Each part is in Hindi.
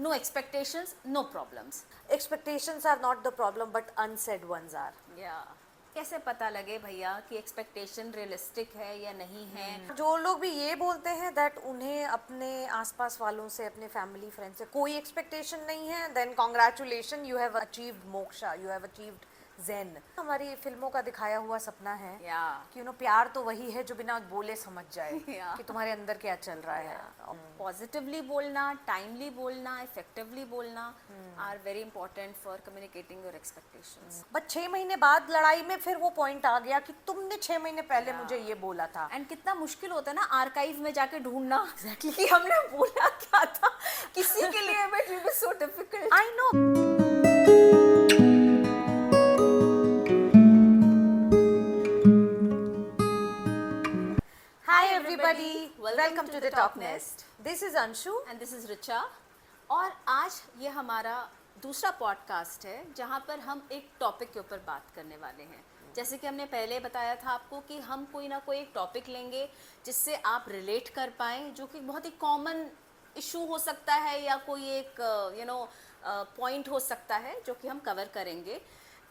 no expectations, no problems. Expectations are not the problem, but unsaid ones are. Yeah. कैसे पता लगे भैया कि एक्सपेक्टेशन रियलिस्टिक है या नहीं है? जो लोग भी ये बोलते हैं दैट उन्हें अपने आसपास वालों से, अपने फैमिली फ्रेंड से कोई एक्सपेक्टेशन नहीं है, then congratulation, you have achieved moksha, you have achieved zen. हमारी फिल्मों का दिखाया हुआ सपना है कि प्यार तो वही है जो बिना बोले समझ जाए कि तुम्हारे अंदर क्या चल रहा है. पॉजिटिवली बोलना, टाइमली बोलना, इफेक्टिवली बोलना are very important for communicating your expectations. But 6 महीने बाद लड़ाई में फिर वो पॉइंट आ गया कि तुमने 6 महीने पहले मुझे ये बोला था. एंड कितना मुश्किल होता है ना आर्काइव में जाके ढूंढना exactly. कि हमने बोला क्या था किसी के लिए. But it was so difficult. I know. Welcome to the Talk Nest. This is Anshu and this is Richa. और आज ये हमारा दूसरा पॉडकास्ट है जहाँ पर हम एक टॉपिक के ऊपर बात करने वाले हैं. जैसे कि हमने पहले बताया था आपको कि हम कोई ना कोई एक टॉपिक लेंगे जिससे आप रिलेट कर पाएँ, जो कि बहुत ही कॉमन इशू हो सकता है या कोई एक पॉइंट हो सकता है जो कि हम कवर करेंगे.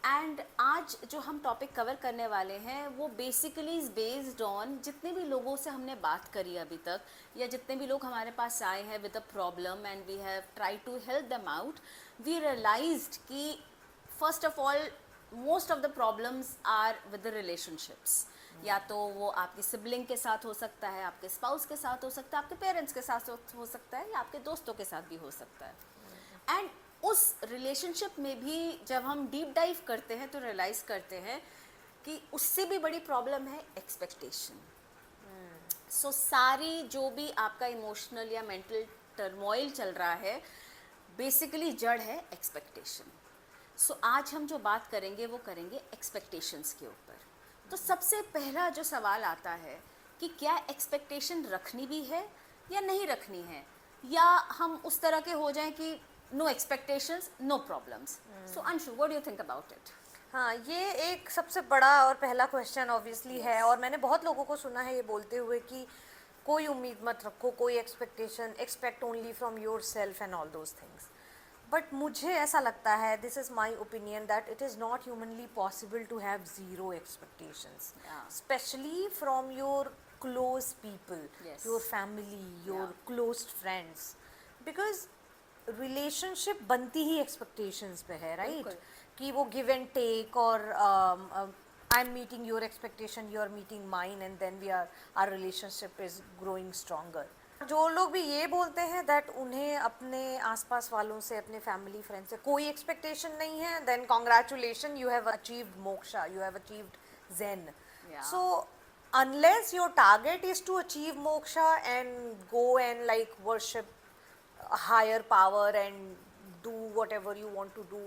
एंड आज जो हम टॉपिक कवर करने वाले हैं वो बेसिकली इज़ बेस्ड ऑन जितने भी लोगों से हमने बात करी अभी तक, या जितने भी लोग हमारे पास आए हैं with a problem and we have try to help them out. We realised कि first of all most of the problems are with the relationships. या तो वो आपकी सिबलिंग के साथ हो सकता है, आपके स्पाउस के साथ हो सकता है, आपके पेरेंट्स के साथ हो सकता है, या आपके दोस्तों के साथ भी हो सकता है. एंड उस रिलेशनशिप में भी जब हम डीप डाइव करते हैं तो रियलाइज़ करते हैं कि उससे भी बड़ी प्रॉब्लम है एक्सपेक्टेशन. सो सारी जो भी आपका इमोशनल या मेंटल टर्मोइल चल रहा है बेसिकली जड़ है एक्सपेक्टेशन. सो आज हम जो बात करेंगे वो करेंगे एक्सपेक्टेशंस के ऊपर. तो सबसे पहला जो सवाल आता है कि क्या एक्सपेक्टेशन रखनी भी है या नहीं रखनी है, या हम उस तरह के हो जाएं कि no expectations, no problems. So Anshu, what do you think about it? हाँ, ये एक सबसे बड़ा और पहला क्वेश्चन ऑब्वियसली है. और मैंने बहुत लोगों को सुना है ये बोलते हुए कि कोई उम्मीद मत रखो, कोई expectation, expect only from yourself and all those things. But मुझे ऐसा लगता है, this is my opinion, that it is not humanly possible to have zero expectations, specially from your close people, your family, your close friends. Because relationship बनती ही एक्सपेक्टेशंस पे है, राइट? कि वो गिव एंड टेक, और I am meeting your expectation, you are meeting mine, and then we are relationship is growing stronger. जो लोग भी ये बोलते हैं दैट उन्हें अपने आसपास वालों से, अपने फैमिली फ्रेंड से कोई एक्सपेक्टेशन नहीं है, then congratulation, you have achieved moksha, you have achieved zen. So unless your target is to achieve moksha and go and like worship a higher power and do whatever you want to do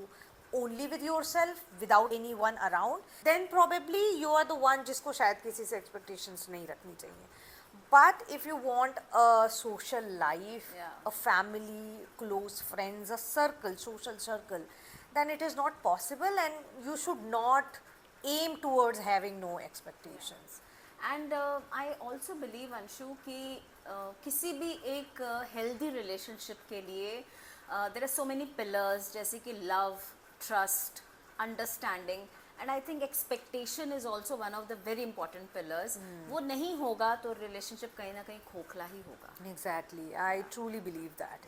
only with yourself without anyone around, then probably you are the one जिसको शायद किसी से expectations नहीं रखनी चाहिए. But if you want a social life, a family, close friends, a circle, social circle, then it is not possible, and you should not aim towards having no expectations. And I also believe Anshu कि किसी भी एक हेल्दी रिलेशनशिप के लिए there are so many pillars, जैसे कि love, trust, understanding, and I think expectation is also one of the very important pillars. वो नहीं होगा तो रिलेशनशिप कहीं ना कहीं खोखला ही होगा. Exactly, I truly believe that.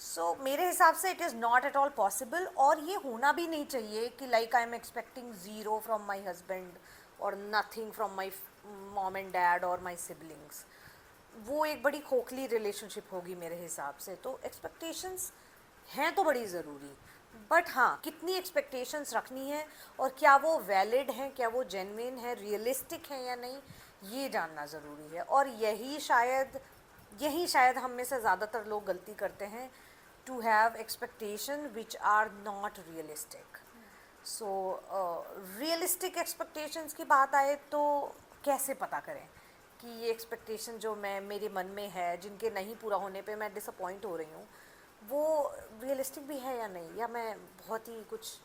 So मेरे हिसाब से it is not at all possible, और ये होना भी नहीं चाहिए कि like I am expecting zero from my husband और nothing from my mom and dad और माई सिबलिंग्स. वो एक बड़ी खोखली रिलेशनशिप होगी मेरे हिसाब से. तो एक्सपेक्टेशंस हैं तो बड़ी ज़रूरी, बट हाँ, कितनी एक्सपेक्टेशंस रखनी है और क्या वो वैलिड हैं, क्या वो जेन्युइन है, रियलिस्टिक हैं या नहीं, ये जानना ज़रूरी है. और यही शायद हम में से ज़्यादातर लोग गलती करते हैं, to have expectation which are not realistic. So realistic expectations की बात आए तो कैसे पता करें कि ये एक्सपेक्टेशन जो मेरे मन में है, जिनके नहीं पूरा होने पे मैं डिसअपॉइंट हो रही हूँ, वो रियलिस्टिक भी है या नहीं, या मैं बहुत ही कुछ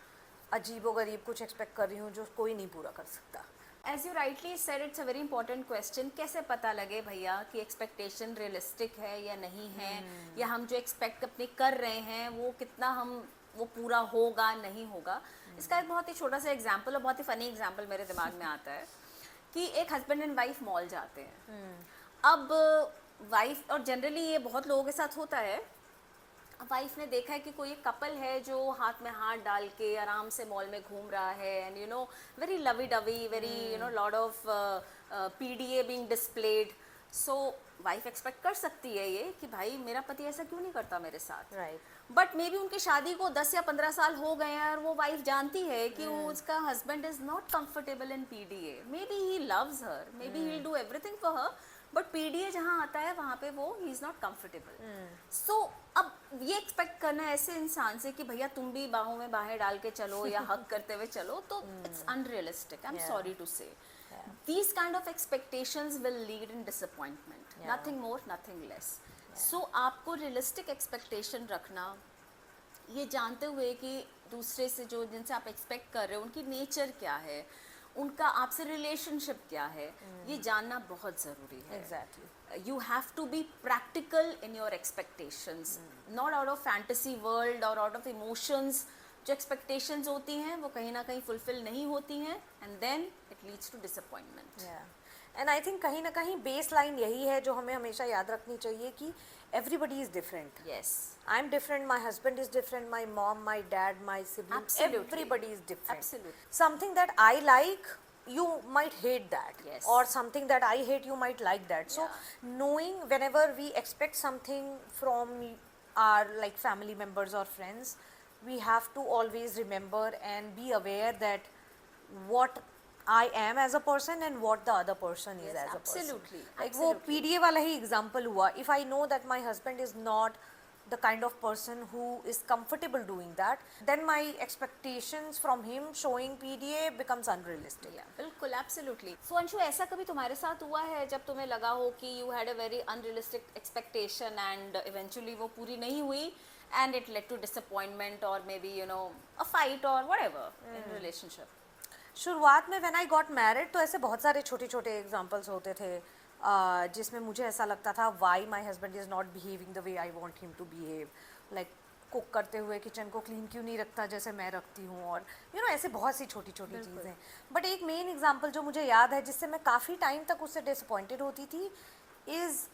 अजीबोगरीब कुछ एक्सपेक्ट कर रही हूँ जो कोई नहीं पूरा कर सकता. As you rightly said, it's a very important question. कैसे पता लगे भैया कि एक्सपेक्टेशन रियलिस्टिक है या नहीं है, या हम जो एक्सपेक्ट अपने कर रहे हैं वो कितना हम वो पूरा होगा नहीं होगा. इसका एक बहुत ही छोटा सा एग्जाम्पल और बहुत ही फनी एग्जाम्पल मेरे दिमाग में आता है कि एक हस्बैंड एंड वाइफ मॉल जाते हैं. अब वाइफ, और जनरली ये बहुत लोगों के साथ होता है, वाइफ ने देखा है कि कोई एक कपल है जो हाथ में हाथ डाल के आराम से मॉल में घूम रहा है, and you know very lovey dovey, very you know lot of PDA being displayed. So wife expect कर सकती है ये कि भाई मेरा पति ऐसा क्यों नहीं करता मेरे साथ. राइट. बट मे बी उनकी शादी को 10 या 15 साल हो गए हैं और वो वाइफ जानती है कि वो उसका husband is not comfortable in PDA. May be he loves her, may be he will do everything for her, but PDA जहाँ आता है वहाँ पे वो ही इज नॉट कंफर्टेबल. सो अब ये एक्सपेक्ट करना ऐसे इंसान से कि भैया तुम भी बाहों में बाहें डाल के चलो या हक करते हुए चलो, तो it's unrealistic. I am sorry to say. These kind of expectations will lead in disappointment. Nothing more, nothing less. So आपको realistic expectation रखना, ये जानते हुए कि दूसरे से जो जिनसे आप एक्सपेक्ट कर रहे हो उनकी नेचर क्या है, उनका आपसे रिलेशनशिप क्या है, ये जानना बहुत ज़रूरी है. Exactly. You have to be practical in your expectations, not out of fantasy world or out of emotions. जो expectations होती हैं वो कहीं ना कहीं fulfill नहीं होती हैं, and then it leads to disappointment. And I think कहीं ना कहीं बेस लाइन यही है जो हमें हमेशा याद रखनी चाहिए कि everybody is different. Yes. I am different, my husband is different, my mom, my dad, my sibling, Absolutely. Everybody is different. Absolutely. Something that I like, you might hate that. Yes. Or something that I hate, you might like that. So knowing whenever we expect something from our like family members or friends, we have to always remember and be aware that what I am as a person and what the other person is Yes, as a person. absolutely, Like वो absolutely. PDA वाला ही example हुआ. If I know that my husband is not the kind of person who is comfortable doing that, then my expectations from him showing PDA becomes unrealistic. Yeah, बिल्कुल, absolutely. So अंशु, ऐसा कभी तुम्हारे साथ हुआ है जब तुम्हें लगा हो कि you had a very unrealistic expectation and eventually वो पूरी नहीं हुई and it led to disappointment or maybe you know a fight or whatever in relationship? शुरुआत में व्हेन आई गॉट मैरिड तो ऐसे बहुत सारे छोटे छोटे एग्जांपल्स होते थे जिसमें मुझे ऐसा लगता था why my husband is not behaving the way I want him to behave. Like cook करते हुए किचन को क्लीन क्यों नहीं रखता जैसे मैं रखती हूँ, और यू नो ऐसे बहुत सी छोटी छोटी चीज़ें. बट एक मेन एग्जांपल जो मुझे याद है जिससे मैं काफ़ी टाइम तक उससे डिसअपॉइंटेड होती थी is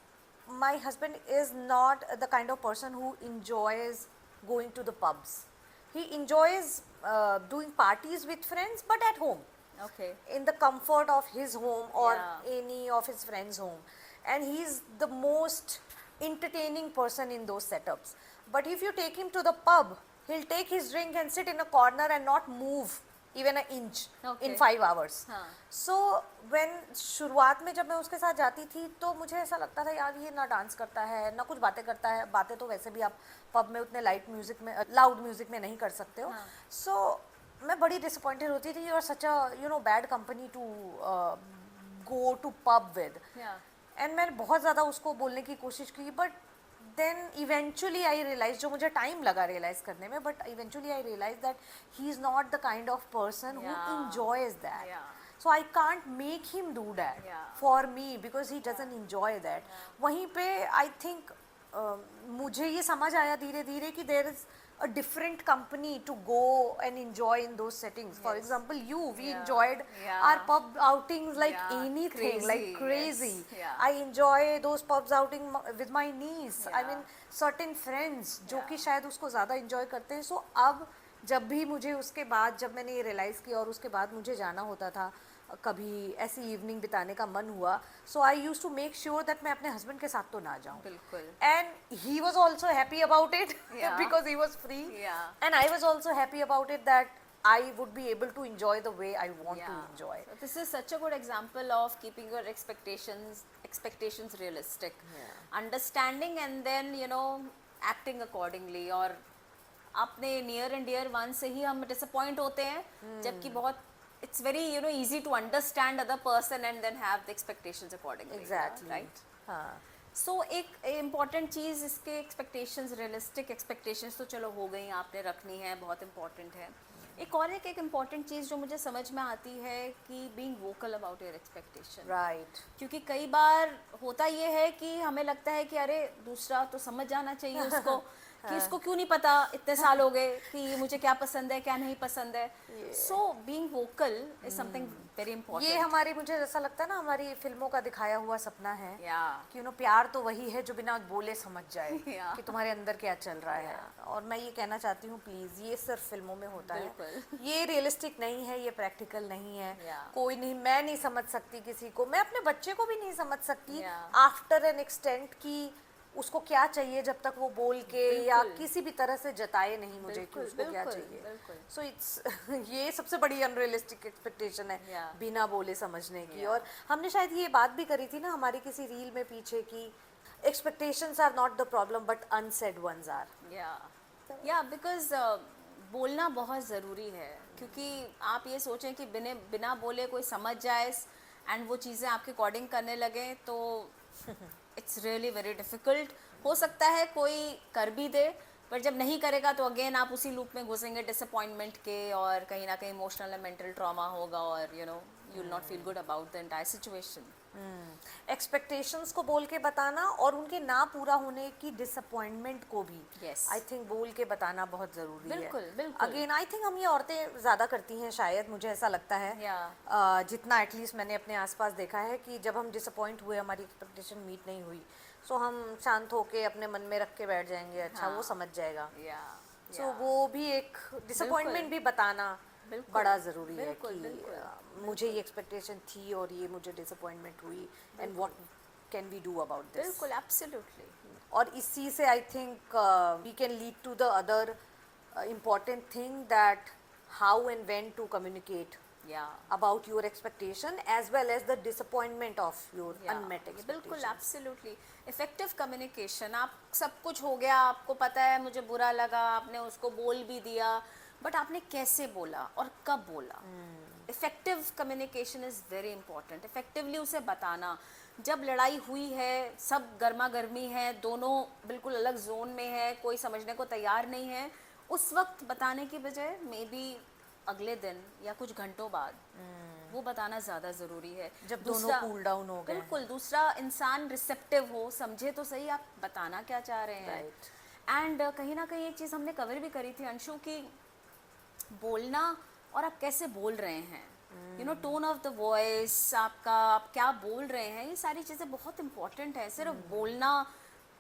my husband is not the kind of person who enjoys going to the pubs. He enjoys doing parties with friends, but at home, Okay. in the comfort of his home or Yeah. any of his friends' home. And he's the most entertaining person in those setups. But if you take him to the pub, he'll take his drink and sit in a corner and not move even an inch Okay. in 5 hours. हाँ. So when शुरुआत में जब मैं उसके साथ जाती थी तो मुझे ऐसा लगता था यार ये ना डांस करता है ना कुछ बातें करता है. बातें तो वैसे भी आप पब में उतने लाउड म्यूजिक में नहीं कर सकते हो. हाँ. सो मैं बड़ी डिसअपॉइंटेड होती थी और such a you know bad company to go to pub with. Yeah. And मैंने बहुत ज़्यादा उसको बोलने की कोशिश की but then eventually I realise, जो मुझे टाइम लगा रियलाइज करने में, but eventually I realise that he is not the kind of person who Yeah. enjoys that. Yeah. So I can't make him do that Yeah. for me because he doesn't enjoy that. वहीं पे I think मुझे ये समझ आया धीरे धीरे कि there is a different company to go and enjoy in those settings. For Yes. example, we Yeah. enjoyed Yeah. our pub outings like Yeah. anything, Crazy. like crazy. Yes. Yeah. I enjoy those pubs outing with my niece. I Yeah. mean certain friends जो Yeah. कि शायद उसको ज़्यादा enjoy करते हैं. So अब जब भी मुझे उसके बाद जब मैंने ये रियलाइज़ किया और उसके बाद मुझे जाना होता था कभी ऐसी इवनिंग बिताने का मन हुआ, so I use to make sure that मैं अपने हस्बैंड के साथ तो ना जाऊँ. बिल्कुल. And he was also happy about it Yeah. because he was free. Yeah. And I was also happy about it that I would be able to enjoy the way I want to enjoy. So this is such a good example of keeping your expectations realistic. Yeah. Understanding and then you know acting accordingly. और अपने near and dear ones से ही हम disappoint होते हैं, जबकि बहुत it's very you know easy to understand other person and then have the expectations accordingly. Exactly. Right. हाँ. सो एक इम्पॉर्टेंट चीज़ इसके एक्सपेक्टेशंस, रियलिस्टिक एक्सपेक्टेशंस तो चलो हो गई, आपने रखनी है, बहुत इम्पॉर्टेंट है. एक और एक इम्पॉर्टेंट चीज़ जो मुझे समझ में आती है कि being vocal about your expectation, right क्योंकि कई बार होता ये है कि हमें लगता है कि अरे दूसरा तो समझ जाना चाहिए उसको कि उसको क्यों नहीं पता इतने साल हो गए कि ये मुझे क्या पसंद है क्या नहीं पसंद है. So being vocal is something very ये इंपॉर्टेंट. हमारी, मुझे ऐसा लगता है ना, हमारी फिल्मों का दिखाया हुआ सपना है या कि प्यार तो वही है जो बिना बोले समझ जाए Yeah. कि तुम्हारे अंदर क्या चल रहा है. और मैं ये कहना चाहती हूँ, प्लीज, ये सिर्फ फिल्मों में होता है, बिल्कुल. ये रियलिस्टिक नहीं है, ये प्रैक्टिकल नहीं है. Yeah. कोई नहीं, मैं नहीं समझ सकती किसी को, मैं अपने बच्चे को भी नहीं समझ सकती Yeah. आफ्टर एन एक्सटेंट की उसको क्या चाहिए जब तक वो बोल के या बिल्कुल. किसी भी तरह से जताए नहीं मुझे कि बिल्कुल, उसको क्या बिल्कुल, चाहिए. बिल्कुल. सो इट्स ये सबसे बड़ी अनरियलिस्टिक एक्सपेक्टेशन है Yeah. बिना बोले समझने की. Yeah. और हमने शायद ये बात भी करी थी ना हमारी किसी रील में पीछे की, expectations are not the problem but unsaid ones are. या बिकॉज बोलना बहुत ज़रूरी है, क्योंकि आप ये सोचें कि बिना बोले कोई समझ जाए एंड वो चीज़ें आपके अकॉर्डिंग करने लगे तो इट्स रियली वेरी डिफ़िकल्ट. हो सकता है कोई कर भी दे, पर जब नहीं करेगा तो अगेन आप उसी लूप में घुसेंगे डिसअपॉइंटमेंट के, और कहीं ना कहीं इमोशनल एंड मेंटल ट्रॉमा होगा, और you will not feel good about the entire situation. Expectations को बोल के बताना और उनके ना पूरा होने की डिसअपॉइंटमेंट को भी Yes. आई थिंक बोल के बताना बहुत ज़रूरी है. बिल्कुल, बिल्कुल. अगेन आई थिंक हम ये औरतें ज़्यादा करती हैं शायद, मुझे ऐसा लगता है. Yeah. जितना एटलीस्ट मैंने अपने आसपास देखा है कि जब हम डिसअपॉइंट हुए, हमारी एक्सपेक्टेशन मीट नहीं हुई, सो हम शांत होके अपने मन में रख के बैठ जाएंगे, अच्छा वो समझ जाएगा. सो वो भी एक डिसअपॉइंटमेंट भी बताना बिल्कुल, बड़ा ज़रूरी है बिल्कुल, कि बिल्कुल, मुझे ये एक्सपेक्टेशन थी और ये मुझे डिसअपॉइंटमेंट हुई, and what can we do about this. बिल्कुल, एब्सोल्युटली. और इसी से I think we can lead to the other important thing, that how and when to communicate या about your expectation as well as the disappointment of your unmet बिल्कुल, expectations. एब्सोल्युटली. इफेक्टिव कम्युनिकेशन, आप सब कुछ हो गया, आपको पता है मुझे बुरा लगा, आपने उसको बोल भी दिया, बट आपने कैसे बोला और कब बोला. Effective communication is very important. Effectively उसे बताना. जब लड़ाई हुई है, सब गर्मा गर्मी है, दोनों बिल्कुल अलग जोन में है, कोई समझने को तैयार नहीं है, उस वक्त बताने की बजाय मे बी अगले दिन या कुछ घंटों बाद वो बताना ज़्यादा ज़रूरी है. जब दोनों कूल डाउन हो गए. बिल्कुल, दूसरा इंसान रिसेप्टिव हो, समझे तो सही आप बताना क्या चाह रहे हैं. Right. एंड कहीं ना कहीं एक चीज़ हमने कवर भी करी थी अंशु, की बोलना और आप कैसे बोल रहे हैं, टोन ऑफ द वॉइस आपका, आप क्या बोल रहे हैं, ये सारी चीज़ें बहुत इंपॉर्टेंट है. सिर्फ बोलना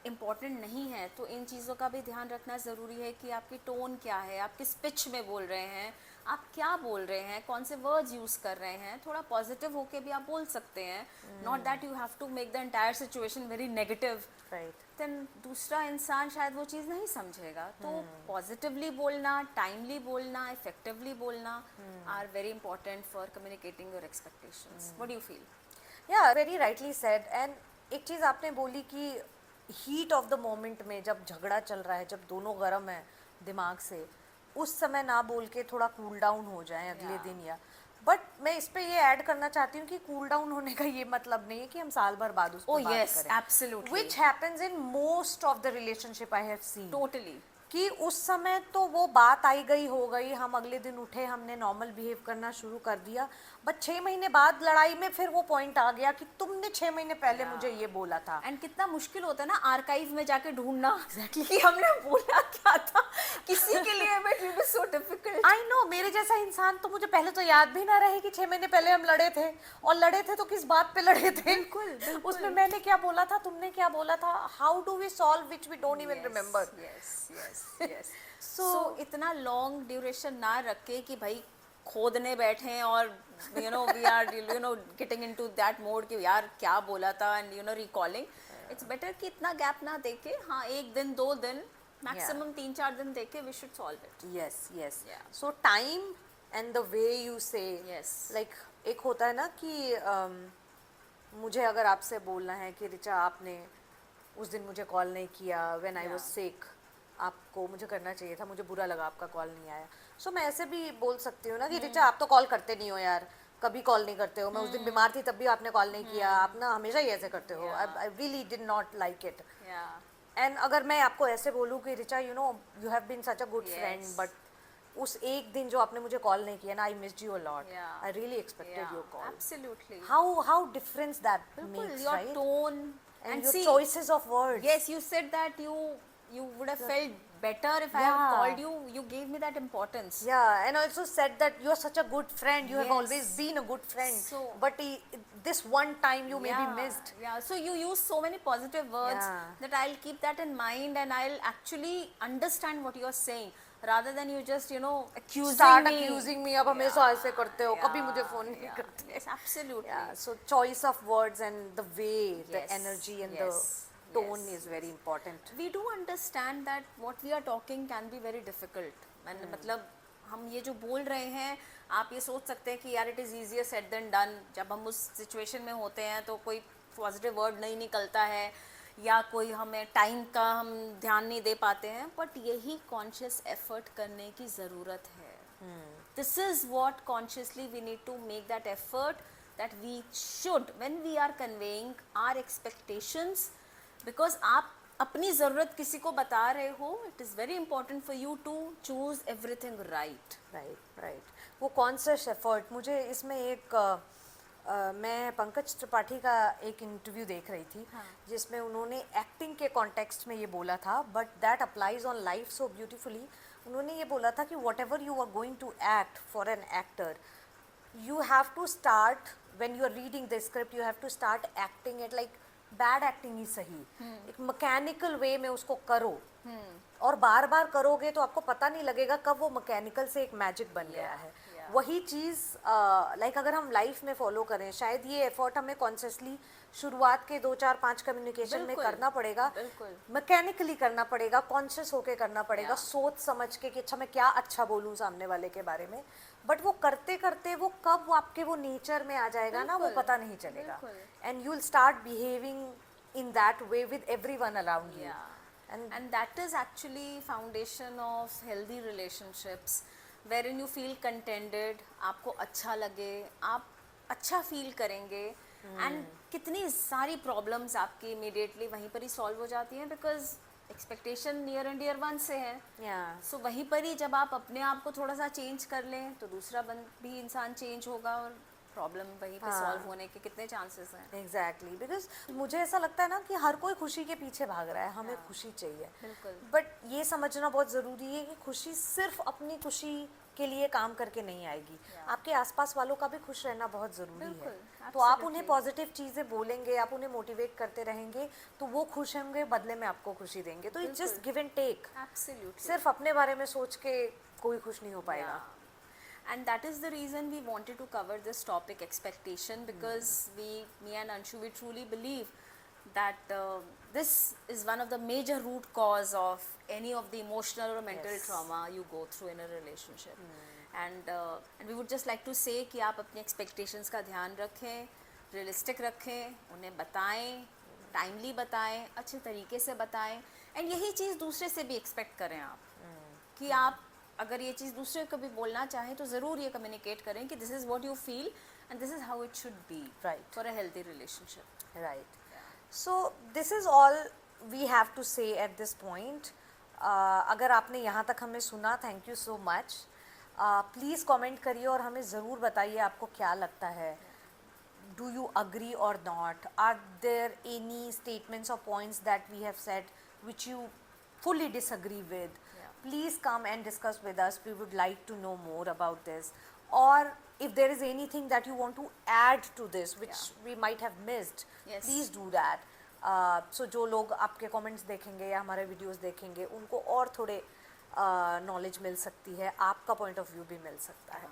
इम्पॉर्टेंट नहीं है, तो इन चीज़ों का भी ध्यान रखना ज़रूरी है कि आपकी टोन क्या है, आप किस पिच में बोल रहे हैं, आप क्या बोल रहे हैं, कौन से वर्ड्स यूज़ कर रहे हैं. थोड़ा पॉजिटिव होके भी आप बोल सकते हैं, not that you have to make the entire situation very negative. Right. Then दूसरा इंसान शायद वो चीज़ नहीं समझेगा. तो पॉजिटिवली बोलना, टाइमली बोलना, इफेक्टिवली बोलना are very important for communicating your expectations. What do you feel? Yeah very rightly said. And एक चीज़ आपने बोली कि हीट ऑफ द मोमेंट में जब झगड़ा चल रहा है, जब दोनों गर्म है दिमाग से, उस समय ना बोल के थोड़ा कूल डाउन हो जाए अगले Yeah. दिन. या बट मैं इस पे ये ऐड करना चाहती हूँ कि कूल डाउन होने का ये मतलब नहीं है कि हम साल भर बाद उस Oh पर बात yes, करें, absolutely. which happens in most of the relationship I have seen. Totally. कि उस समय तो वो बात आई गई हो गई, हम अगले दिन उठे, हमने नॉर्मल बिहेव करना शुरू कर दिया, बट 6 महीने बाद लड़ाई में फिर वो पॉइंट आ गया कि तुमने 6 महीने पहले मुझे ये बोला था. एंड कितना मुश्किल होता है ना आर्काइव में जाके ढूंढना कि हमने बोला क्या था किसी के लिए. But it was so difficult. I know, मेरे जैसा इंसान तो मुझे पहले तो याद भी ना रहे कि 6 महीने पहले हम लड़े थे, और लड़े थे तो किस बात पे लड़े थे. बिल्कुल. उसमें मैंने क्या बोला था, तुमने क्या बोला था, how do we solve which we don't even remember. Yes. So इतना लॉन्ग ड्यूरेशन ना रखे कि भाई खोदने बैठे और we are getting into that mode कि यार क्या बोला था, एंड रिकॉलिंग. इट्स बेटर कि इतना गैप ना देके, हाँ 1 दिन 2 दिन मैक्सिमम 3-4 दिन देके we should solve it. Yes. So time and the way you say, like एक होता है ना कि मुझे अगर आपसे बोलना है कि रिचा आपने उस दिन मुझे कॉल नहीं किया, व्हेन आई वाज सिक, आपको मुझे करना चाहिए था, मुझे बुरा लगा आपका कॉल नहीं आया. सो मैं ऐसे भी बोल सकती हूँ ना कि रिचा आप तो कॉल करते नहीं हो यार, कभी कॉल नहीं करते हो, मैं उस दिन बीमार थी तब भी आपने कॉल नहीं किया, आप ना हमेशा ही ऐसे करते हो, I really did not like it. And अगर मैं आपको ऐसे बोलूँ कि Richa you have been such a good friend, but उस एक दिन जो आपने मुझे कॉल नहीं किया ना, I missed you a lot, Yeah. I really expected your call. Absolutely. How difference that बिल्कुल, makes, your right? tone And and your see, choices of words. yes, you said that you would have felt better if I have Yeah. called you. You gave me that importance. Yeah, and also said that you're such a good friend. You have always Yes. been a good friend. So- but this one time you maybe Yeah, missed. yeah. So you use so many positive words Yeah. that I'll keep that in mind and I'll actually understand what you're saying rather than you just accusing Start me. accusing me. अब हमेशा ऐसे करते हो, कभी मुझे फोन नहीं करते. Yes, absolutely. Yeah, so choice of words and the way, the Yes, energy and yes, the tone yes, is very important. We do understand that what we are talking can be very difficult. मतलब हम ये जो बोल रहे हैं, आप ये सोच सकते हैं कि यार it is easier said than done. जब हम उस सिचुएशन में होते हैं तो कोई पॉजिटिव वर्ड नहीं निकलता है या कोई हमें टाइम का हम ध्यान नहीं दे पाते हैं, बट यही कॉन्शियस एफर्ट करने की ज़रूरत है. This is what consciously we need to make that effort, that we should, when we are conveying our expectations, because आप अपनी ज़रूरत किसी को बता रहे हो, it is very important for you to choose everything right. Right. वो कॉन्शियस एफर्ट, मुझे इसमें एक मैं पंकज त्रिपाठी का एक इंटरव्यू देख रही थी, जिसमें उन्होंने एक्टिंग के कॉन्टेक्स्ट में ये बोला था, but that applies on life so beautifully. उन्होंने ये बोला था कि whatever you are going to act for an actor, you have to start when you are reading the script, you have to start acting it like bad acting ही सही, एक मैकेनिकल वे में उसको करो, और बार बार करोगे तो आपको पता नहीं लगेगा कब वो मैकेनिकल से एक मैजिक बन गया है. वही चीज़ लाइक अगर हम लाइफ में फॉलो करें, शायद ये एफर्ट हमें कॉन्शियसली शुरुआत के 2 4 5 कम्युनिकेशन में बिल्कुल, करना पड़ेगा, बिल्कुल. मैकेनिकली करना पड़ेगा, कॉन्शियस होके करना पड़ेगा, सोच समझ के कि अच्छा मैं क्या अच्छा बोलूँ सामने वाले के बारे में. बट वो करते करते वो कब आपके वो नेचर में आ जाएगा ना, वो बिल्कुल, पता नहीं चलेगा. बिल्कुल. And you will start behaving in that way with everyone around you. And that is actually foundation of healthy relationships, wherein you feel contented, आपको अच्छा लगे, आप अच्छा फील करेंगे, and कितनी सारी problems आपकी immediately वहीं पर ही solve हो जाती हैं, because expectation near and dear one से है. So वहीं पर ही जब आप अपने आप को थोड़ा सा चेंज कर लें तो दूसरा भी इंसान चेंज होगा और प्रॉब्लम वहीं पे सॉल्व होने के कितने चांसेस हैं. एग्जैक्टली, बिकॉज मुझे ऐसा लगता है ना कि हर कोई खुशी के पीछे भाग रहा है, हमें खुशी चाहिए, बिल्कुल. बट ये समझना बहुत ज़रूरी है कि खुशी सिर्फ अपनी खुशी के लिए काम करके नहीं आएगी, आपके आसपास वालों का भी खुश रहना बहुत ज़रूरी है. बिल्कुल, तो आप उन्हें पॉजिटिव चीज़ें बोलेंगे, आप उन्हें मोटिवेट करते रहेंगे तो वो खुश होंगे, बदले में आपको खुशी देंगे. तो it's just give and take. Absolutely. सिर्फ अपने बारे में सोच के कोई खुश नहीं हो पाएगा. And that is the reason we wanted to cover this topic, expectation, because me and Anshu, we truly believe that this is one of the major root cause of any of the emotional or mental trauma you go through in a relationship. And we would just like to say कि आप अपनी expectations का ध्यान रखें, realistic रखें, उन्हें बताएं, timely बताएं, अच्छे तरीके से बताएं, and यही चीज़ दूसरे से भी expect करें आप, कि आप अगर ये चीज़ दूसरे को भी बोलना चाहें तो ज़रूर ये कम्युनिकेट करें कि this is what you feel and this is how it should be for a healthy relationship. Right. So this is all we have to say at this point. अगर आपने यहाँ तक हमें सुना, thank you so much. Please comment करिए और हमें ज़रूर बताइए आपको क्या लगता है. Do you agree or not? Are there any statements or points that we have said which you fully disagree with? Please come and discuss with us. We would like to know more about this. Or if there is anything that you want to add to this which we might have missed, please do that. So जो लोग आपके comments देखेंगे या हमारे videos देखेंगे, उनको और थोड़े knowledge मिल सकती है, आपका point of view भी मिल सकता है.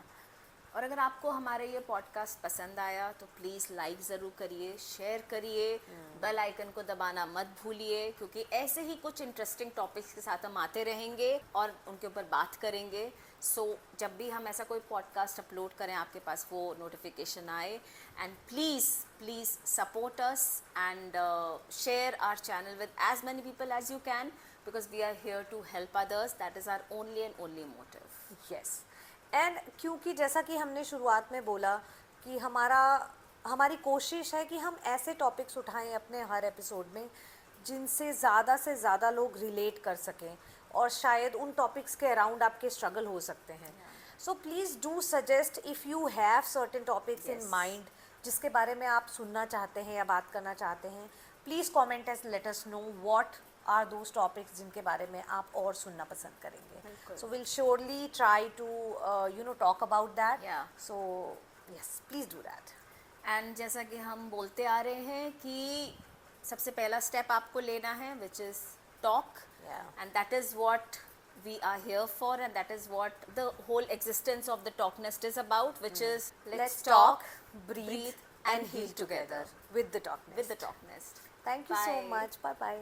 और अगर आपको हमारे ये पॉडकास्ट पसंद आया तो प्लीज़ लाइक ज़रूर करिए, शेयर करिए, बेल आइकन को दबाना मत भूलिए, क्योंकि ऐसे ही कुछ इंटरेस्टिंग टॉपिक्स के साथ हम आते रहेंगे और उनके ऊपर बात करेंगे. सो जब भी हम ऐसा कोई पॉडकास्ट अपलोड करें आपके पास वो नोटिफिकेशन आए. And please support us and share our channel with as many people as you can, because we are here to help others. That is our only and only motive. Yes. And क्योंकि जैसा कि हमने शुरुआत में बोला कि हमारी कोशिश है कि हम ऐसे टॉपिक्स उठाएं अपने हर एपिसोड में जिनसे ज़्यादा से ज़्यादा लोग रिलेट कर सकें, और शायद उन टॉपिक्स के अराउंड आपके स्ट्रगल हो सकते हैं. So please do suggest if you have certain topics in Yes. Mind जिसके बारे में आप सुनना चाहते हैं या बात करना चाहते हैं. Please comment as let us know what are those topics जिनके बारे में आप और सुनना पसंद करेंगे. बिल्कुल. So will surely try to talk about that. Yeah. So yes, please do that. And जैसा कि हम बोलते आ रहे हैं कि सबसे पहला स्टेप आपको लेना है which is talk, Yeah. And that is what we are here for, and that is what the whole existence of the Talknest is about, which is let's talk, breathe and heal together with the talk. with the Talknest. Thank you so Bye. much. Bye bye.